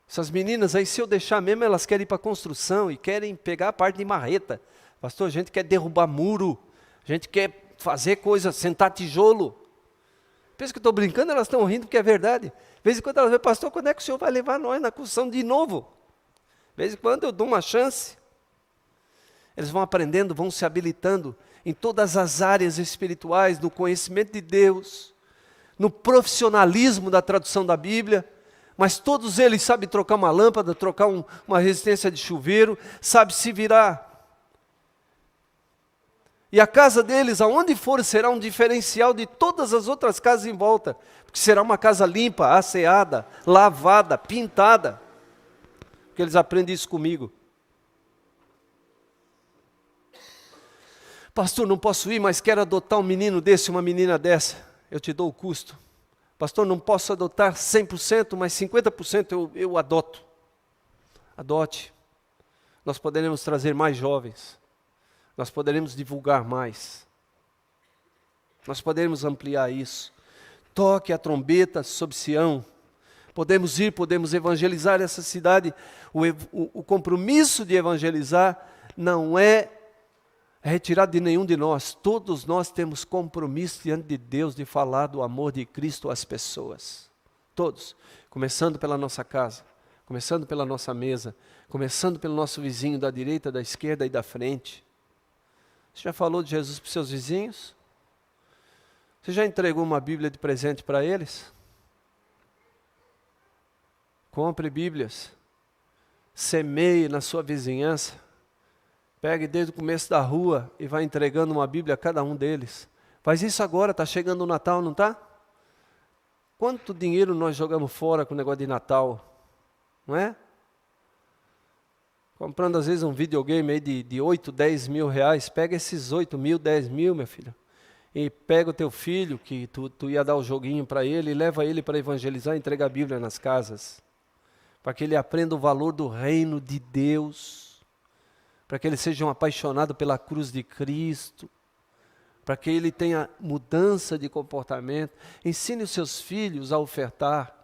Essas meninas aí, se eu deixar mesmo, elas querem ir para a construção e querem pegar a parte de marreta. Pastor, a gente quer derrubar muro, a gente quer fazer coisa, sentar tijolo. Pensa que eu estou brincando, elas estão rindo porque é verdade. De vez em quando elas veem, pastor, quando é que o senhor vai levar nós na construção de novo? De vez em quando eu dou uma chance. Eles vão aprendendo, vão se habilitando em todas as áreas espirituais, no conhecimento de Deus, no profissionalismo da tradução da Bíblia, mas todos eles sabem trocar uma lâmpada, trocar uma resistência de chuveiro, sabem se virar. E a casa deles, aonde for, será um diferencial de todas as outras casas em volta. Porque será uma casa limpa, asseada, lavada, pintada. Porque eles aprendem isso comigo. Pastor, não posso ir, mas quero adotar um menino desse, uma menina dessa. Eu te dou o custo. Pastor, não posso adotar 100%, mas 50% eu adoto. Adote. Nós poderemos trazer mais jovens. Nós poderemos divulgar mais. Nós poderemos ampliar isso. Toque a trombeta sobre Sião. Podemos ir, podemos evangelizar essa cidade. O compromisso de evangelizar não é retirado de nenhum de nós. Todos nós temos compromisso diante de Deus de falar do amor de Cristo às pessoas. Todos. Começando pela nossa casa. Começando pela nossa mesa. Começando pelo nosso vizinho da direita, da esquerda e da frente. Você já falou de Jesus para os seus vizinhos? Você já entregou uma Bíblia de presente para eles? Compre Bíblias. Semeie na sua vizinhança. Pegue desde o começo da rua e vai entregando uma Bíblia a cada um deles. Faz isso agora, está chegando o Natal, não está? Quanto dinheiro nós jogamos fora com o negócio de Natal? Não é? Comprando às vezes um videogame aí de 8, 10 mil reais, pega esses 8 mil, 10 mil, minha filha, e pega o teu filho, que tu ia dar o joguinho para ele, e leva ele para evangelizar e entrega a Bíblia nas casas, para que ele aprenda o valor do reino de Deus, para que ele seja um apaixonado pela cruz de Cristo, para que ele tenha mudança de comportamento. Ensine os seus filhos a ofertar.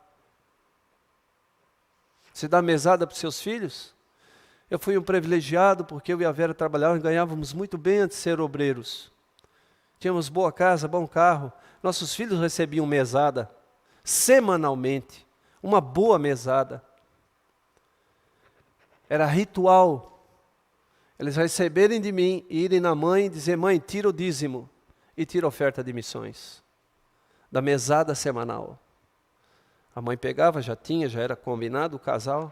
Você dá mesada para os seus filhos? Eu fui um privilegiado porque eu e a Vera trabalhávamos e ganhávamos muito bem antes de ser obreiros. Tínhamos boa casa, bom carro. Nossos filhos recebiam mesada, semanalmente, uma boa mesada. Era ritual. Eles receberem de mim, irem na mãe e dizer, mãe, tira o dízimo. e tira a oferta de missões, da mesada semanal. A mãe pegava, já era combinado o casal,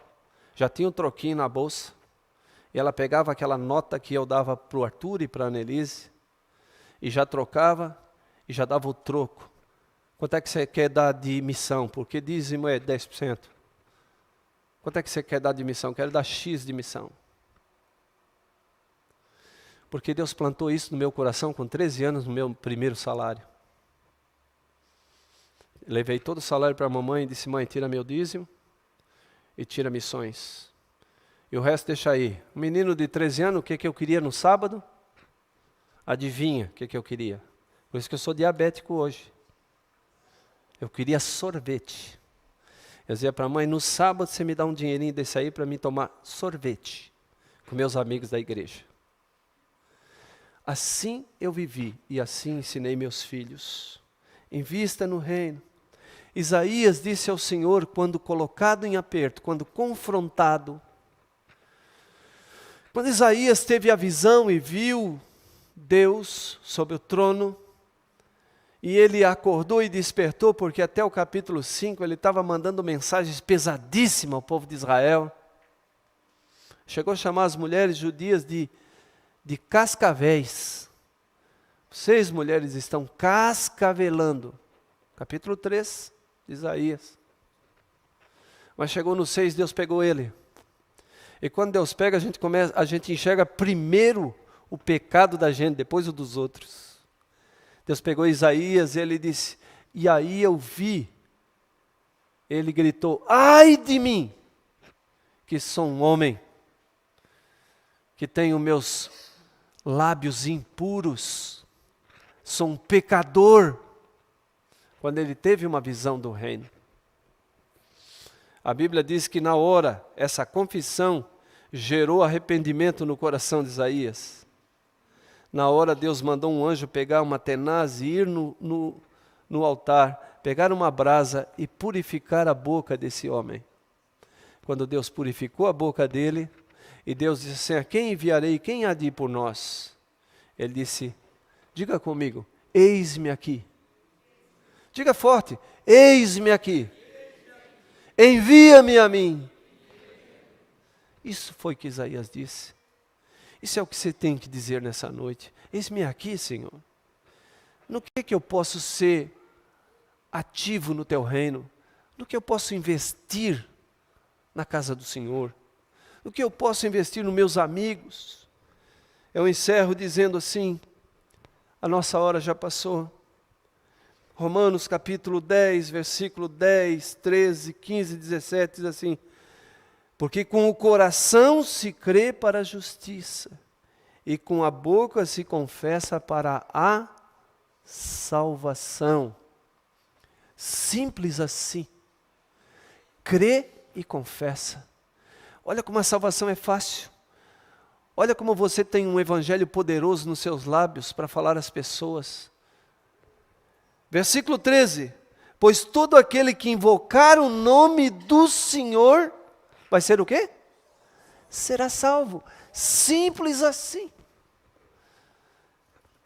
já tinha um troquinho na bolsa, e ela pegava aquela nota que eu dava para o Arthur e para a Annelise, e já trocava, e já dava o troco. Quanto é que você quer dar de missão? Porque dízimo é 10%. Quanto é que você quer dar de missão? Quero dar X de missão. Porque Deus plantou isso no meu coração com 13 anos, no meu primeiro salário. Levei todo o salário para a mamãe e disse: mãe, tira meu dízimo e tira missões. E o resto deixa aí. Um menino de 13 anos, o que eu queria no sábado? Adivinha o que eu queria? Por isso que eu sou diabético hoje. Eu queria sorvete. Eu dizia para a mãe: no sábado você me dá um dinheirinho desse aí para mim tomar sorvete com meus amigos da igreja. Assim eu vivi e assim ensinei meus filhos. Invista no reino. Isaías disse ao Senhor, quando colocado em aperto, quando confrontado, quando Isaías teve a visão e viu Deus sobre o trono, e ele acordou e despertou, porque até o capítulo 5 ele estava mandando mensagens pesadíssimas ao povo de Israel. Chegou a chamar as mulheres judias de cascavéis. Vocês, mulheres, estão cascavelando. Capítulo 3 de Isaías. Mas chegou no 6, Deus pegou ele. E quando Deus pega, a gente enxerga primeiro o pecado da gente, depois o dos outros. Deus pegou Isaías e ele disse: e aí eu vi. Ele gritou: ai de mim, que sou um homem, que tenho meus lábios impuros, sou um pecador. Quando ele teve uma visão do reino. A Bíblia diz que na hora, essa confissão gerou arrependimento no coração de Isaías. Na hora Deus mandou um anjo pegar uma tenaz e ir no altar, pegar uma brasa e purificar a boca desse homem. Quando Deus purificou a boca dele, e Deus disse assim: a quem enviarei, quem há de ir por nós? Ele disse: diga comigo, eis-me aqui. Diga forte, eis-me aqui. Envia-me a mim. Isso foi o que Isaías disse. Isso é o que você tem que dizer nessa noite. Eis-me aqui, Senhor. No que eu posso ser ativo no teu reino? No que eu posso investir na casa do Senhor? No que eu posso investir nos meus amigos? Eu encerro dizendo assim, a nossa hora já passou. Romanos capítulo 10, versículo 10, 13, 15, 17, diz assim: porque com o coração se crê para a justiça, e com a boca se confessa para a salvação. Simples assim. Crê e confessa. Olha como a salvação é fácil. Olha como você tem um evangelho poderoso nos seus lábios para falar às pessoas. Versículo 13. Pois todo aquele que invocar o nome do Senhor vai ser o quê? Será salvo. Simples assim.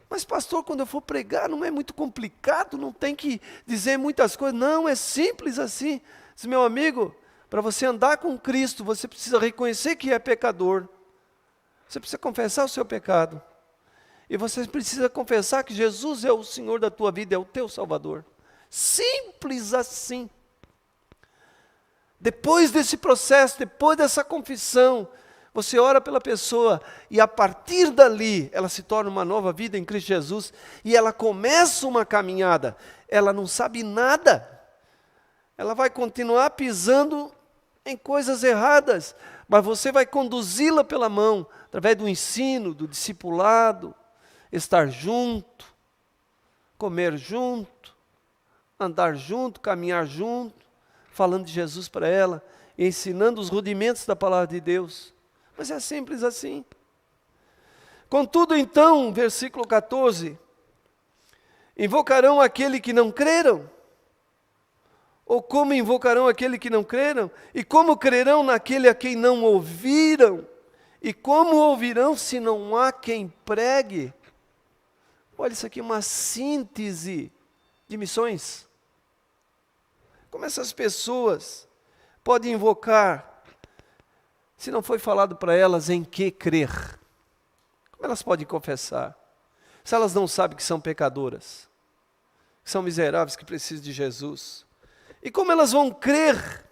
Mas pastor, quando eu for pregar, não é muito complicado, não tem que dizer muitas coisas. Não, é simples assim. Diz, meu amigo, para você andar com Cristo, você precisa reconhecer que é pecador. Você precisa confessar o seu pecado. E você precisa confessar que Jesus é o Senhor da tua vida, é o teu Salvador. Simples assim. Depois desse processo, depois dessa confissão, você ora pela pessoa e a partir dali ela se torna uma nova vida em Cristo Jesus e ela começa uma caminhada. Ela não sabe nada. Ela vai continuar pisando em coisas erradas, mas você vai conduzi-la pela mão, através do ensino, do discipulado, estar junto, comer junto, andar junto, caminhar junto, falando de Jesus para ela, ensinando os rudimentos da palavra de Deus. Mas é simples assim. Contudo, então, versículo 14, invocarão aquele que não creram? Ou como invocarão aquele que não creram? E como crerão naquele a quem não ouviram? E como ouvirão se não há quem pregue? Olha, isso aqui é uma síntese de missões. Como essas pessoas podem invocar, se não foi falado para elas em que crer? Como elas podem confessar? Se elas não sabem que são pecadoras, que são miseráveis, que precisam de Jesus. E como elas vão crer?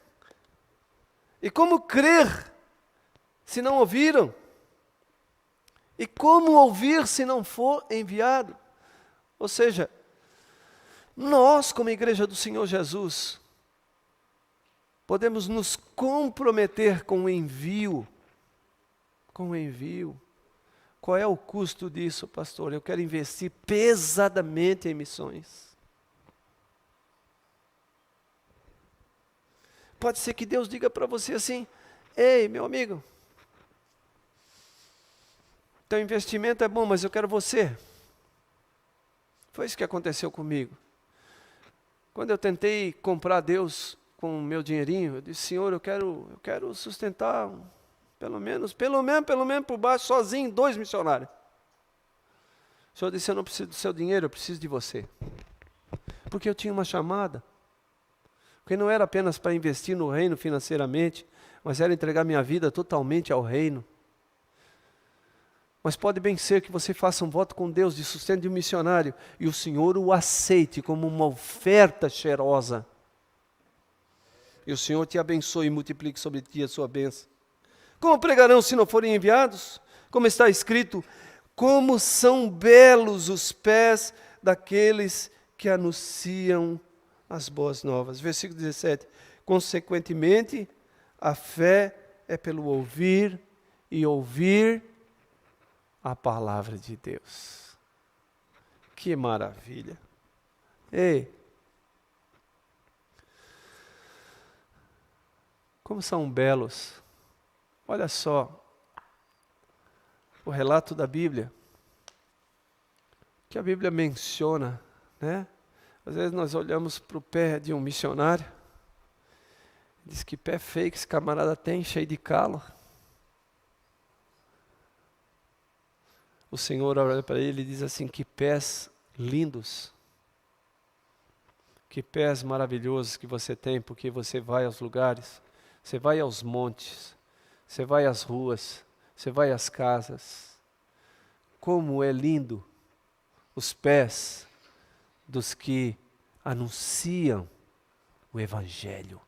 E como crer se não ouviram? E como ouvir se não for enviado? Ou seja, nós, como igreja do Senhor Jesus, podemos nos comprometer com o envio. Com o envio. Qual é o custo disso, pastor? Eu quero investir pesadamente em missões. Pode ser que Deus diga para você assim: ei, meu amigo, teu investimento é bom, mas eu quero você. Foi isso que aconteceu comigo. Quando eu tentei comprar Deus com o meu dinheirinho, eu disse: Senhor, eu quero sustentar pelo menos por baixo, sozinho, 2 missionários. O Senhor disse: eu não preciso do seu dinheiro, eu preciso de você. Porque eu tinha uma chamada. Porque não era apenas para investir no reino financeiramente, mas era entregar minha vida totalmente ao reino. Mas pode bem ser que você faça um voto com Deus de sustento de um missionário e o Senhor o aceite como uma oferta cheirosa. E o Senhor te abençoe e multiplique sobre ti a sua bênção. Como pregarão se não forem enviados? Como está escrito: como são belos os pés daqueles que anunciam as boas novas. Versículo 17. Consequentemente, a fé é pelo ouvir e ouvir a palavra de Deus. Que maravilha. Ei, como são belos. Olha só o relato da Bíblia, que a Bíblia menciona, né? Às vezes nós olhamos para o pé de um missionário, diz que pé feio que esse camarada tem, cheio de calo. O Senhor olha para ele e diz assim: que pés lindos, que pés maravilhosos que você tem, porque você vai aos lugares, você vai aos montes, você vai às ruas, você vai às casas. Como é lindo os pés dos que anunciam o Evangelho.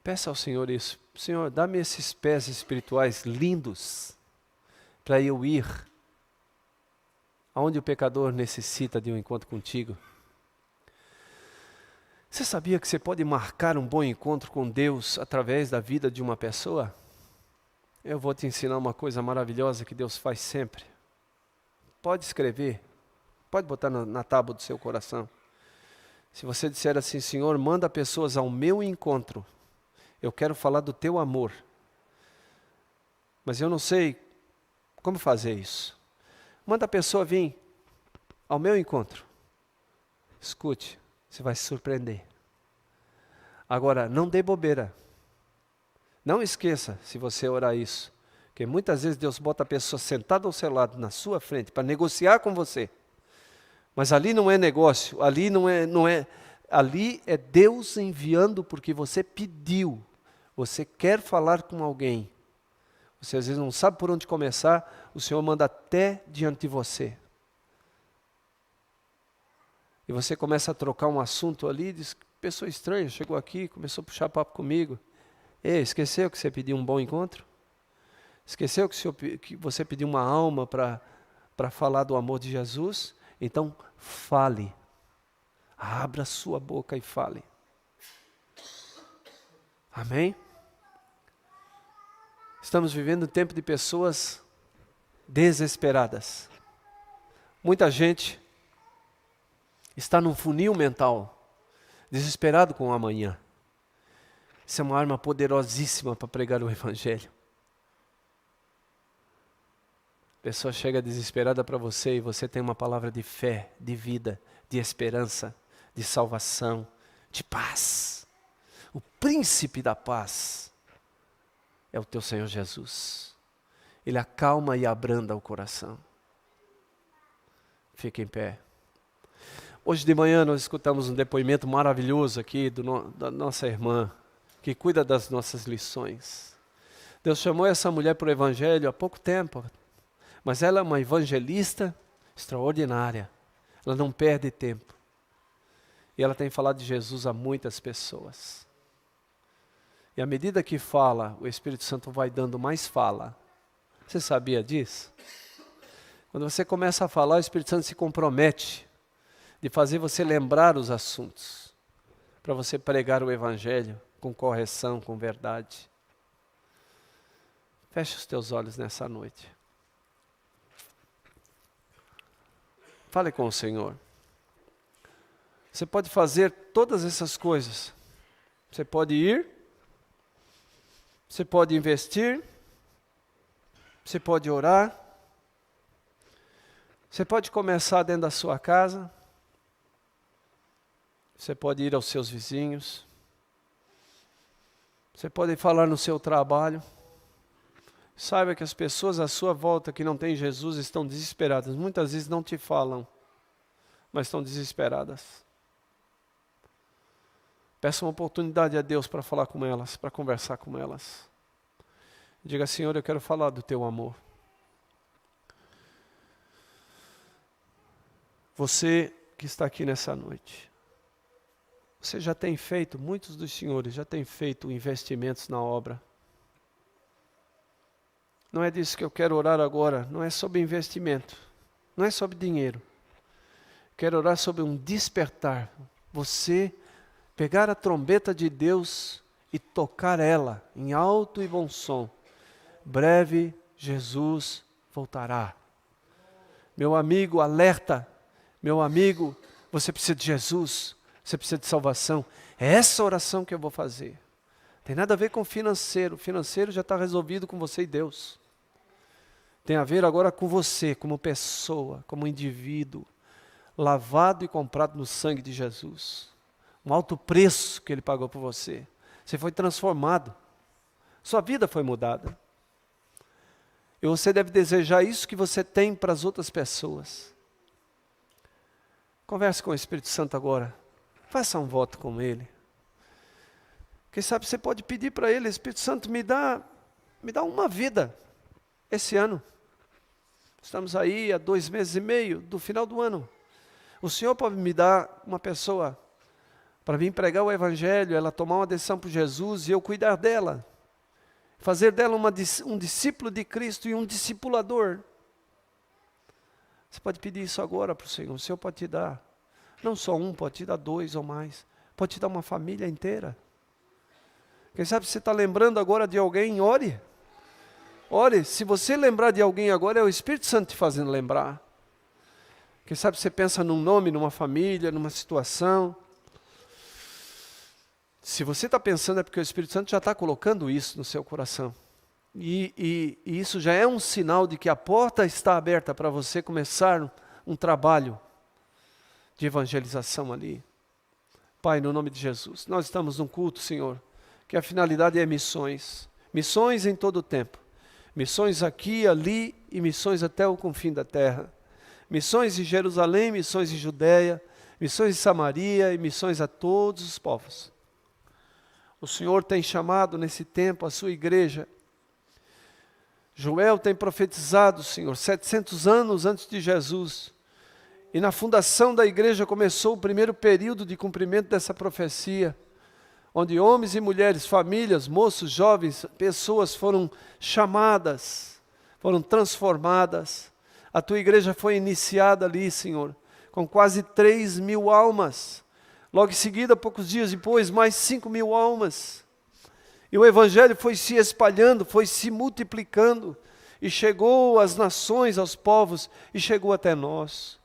Peça ao Senhor isso: Senhor, dá-me esses pés espirituais lindos, para eu ir aonde o pecador necessita de um encontro contigo. Você sabia que você pode marcar um bom encontro com Deus através da vida de uma pessoa? Eu vou te ensinar uma coisa maravilhosa que Deus faz sempre. Pode escrever, pode botar na tábua do seu coração. Se você disser assim: Senhor, manda pessoas ao meu encontro, eu quero falar do teu amor, mas eu não sei como fazer isso. Manda a pessoa vir ao meu encontro. Escute, você vai se surpreender. Agora, não dê bobeira. Não esqueça, se você orar isso, que muitas vezes Deus bota a pessoa sentada ao seu lado, na sua frente, para negociar com você. Mas ali não é negócio, ali ali é Deus enviando porque você pediu. Você quer falar com alguém. Você às vezes não sabe por onde começar, o Senhor manda até diante de você. E você começa a trocar um assunto ali, diz: pessoa estranha, chegou aqui, começou a puxar papo comigo. Ei, esqueceu que você pediu um bom encontro? Esqueceu que você pediu uma alma para falar do amor de Jesus? Então, fale. Abra sua boca e fale. Amém? Estamos vivendo um tempo de pessoas desesperadas. Muita gente está num funil mental, desesperado com o amanhã. Isso é uma arma poderosíssima para pregar o Evangelho. A pessoa chega desesperada para você e você tem uma palavra de fé, de vida, de esperança, de salvação, de paz. O príncipe da paz é o teu Senhor Jesus. Ele acalma e abranda o coração. Fique em pé. Hoje de manhã nós escutamos um depoimento maravilhoso aqui da nossa irmã, que cuida das nossas lições. Deus chamou essa mulher para o Evangelho há pouco tempo, mas ela é uma evangelista extraordinária. Ela não perde tempo. E ela tem falado de Jesus a muitas pessoas. E à medida que fala, o Espírito Santo vai dando mais fala. Você sabia disso? Quando você começa a falar, o Espírito Santo se compromete de fazer você lembrar os assuntos, para você pregar o Evangelho com correção, com verdade. Feche os teus olhos nessa noite. Fale com o Senhor. Você pode fazer todas essas coisas. Você pode ir, você pode investir, você pode orar, você pode começar dentro da sua casa, você pode ir aos seus vizinhos, você pode falar no seu trabalho. Saiba que as pessoas à sua volta que não têm Jesus estão desesperadas. Muitas vezes não te falam, mas estão desesperadas. Peça uma oportunidade a Deus para falar com elas, para conversar com elas. Diga, Senhor, eu quero falar do teu amor. Você que está aqui nessa noite, você já tem feito, muitos dos senhores já têm feito investimentos na obra. Não é disso que eu quero orar agora, não é sobre investimento, não é sobre dinheiro. Quero orar sobre um despertar. Você pegar a trombeta de Deus e tocar ela em alto e bom som. Breve Jesus voltará. Meu amigo, alerta. Meu amigo, você precisa de Jesus, você precisa de salvação. É essa oração que eu vou fazer. Tem nada a ver com financeiro. O financeiro já está resolvido com você e Deus. Tem a ver agora com você, como pessoa, como indivíduo, lavado e comprado no sangue de Jesus. Um alto preço que Ele pagou por você. Você foi transformado. Sua vida foi mudada. E você deve desejar isso que você tem para as outras pessoas. Converse com o Espírito Santo agora. Faça um voto com Ele. Quem sabe você pode pedir para Ele, Espírito Santo, me dá uma vida esse ano. Estamos aí há 2 meses e meio do final do ano. O Senhor pode me dar uma pessoa para vir pregar o Evangelho, ela tomar uma decisão por Jesus e eu cuidar dela. Fazer dela um discípulo de Cristo e um discipulador. Você pode pedir isso agora para o Senhor pode te dar. Não só um, pode te dar 2 ou mais. Pode te dar uma família inteira. Quem sabe você está lembrando agora de alguém, ore. Ore, se você lembrar de alguém agora, é o Espírito Santo te fazendo lembrar. Quem sabe você pensa num nome, numa família, numa situação. Se você está pensando é porque o Espírito Santo já está colocando isso no seu coração. E isso já é um sinal de que a porta está aberta para você começar um trabalho de evangelização ali. Pai, no nome de Jesus, nós estamos num culto, Senhor, que a finalidade é missões. Missões em todo o tempo. Missões aqui, ali e missões até o confim da terra. Missões em Jerusalém, missões em Judeia, missões em Samaria e missões a todos os povos. O Senhor tem chamado nesse tempo a sua igreja. Joel tem profetizado, Senhor, 700 anos antes de Jesus. E na fundação da igreja começou o primeiro período de cumprimento dessa profecia, onde homens e mulheres, famílias, moços, jovens, pessoas foram chamadas, foram transformadas. A tua igreja foi iniciada ali, Senhor, com quase 3.000 almas. Logo em seguida, poucos dias depois, mais 5.000 almas. E o Evangelho foi se espalhando, foi se multiplicando, e chegou às nações, aos povos, e chegou até nós.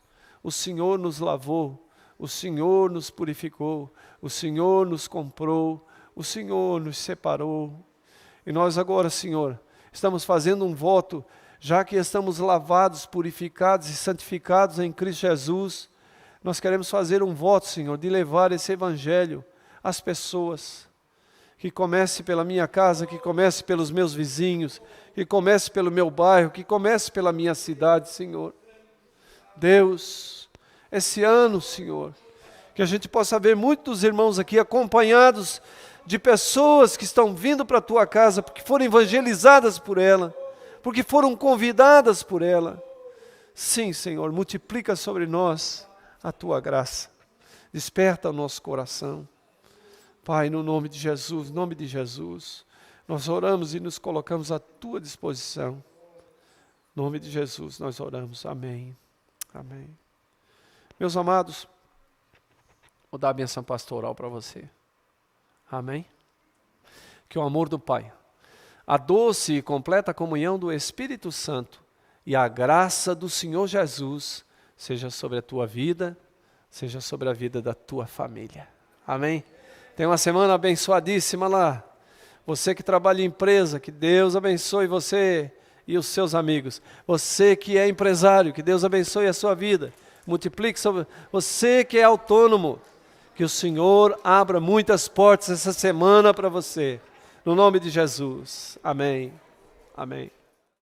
O Senhor nos lavou, o Senhor nos purificou, o Senhor nos comprou, o Senhor nos separou. E nós agora, Senhor, estamos fazendo um voto, já que estamos lavados, purificados e santificados em Cristo Jesus, nós queremos fazer um voto, Senhor, de levar esse Evangelho às pessoas. Que comece pela minha casa, que comece pelos meus vizinhos, que comece pelo meu bairro, que comece pela minha cidade, Senhor. Deus, esse ano, Senhor, que a gente possa ver muitos irmãos aqui acompanhados de pessoas que estão vindo para a tua casa, porque foram evangelizadas por ela, porque foram convidadas por ela. Sim, Senhor, multiplica sobre nós a tua graça. Desperta o nosso coração. Pai, no nome de Jesus, nós oramos e nos colocamos à tua disposição. Em nome de Jesus, nós oramos. Amém. Amém. Meus amados, vou dar a benção pastoral para você. Amém? Que o amor do Pai, a doce e completa comunhão do Espírito Santo e a graça do Senhor Jesus seja sobre a tua vida, seja sobre a vida da tua família. Amém? Tenha uma semana abençoadíssima lá. Você que trabalha em empresa, que Deus abençoe você e os seus amigos. Você que é empresário, que Deus abençoe a sua vida. Multiplique sobre você que é autônomo. Que o Senhor abra muitas portas essa semana para você. No nome de Jesus. Amém. Amém.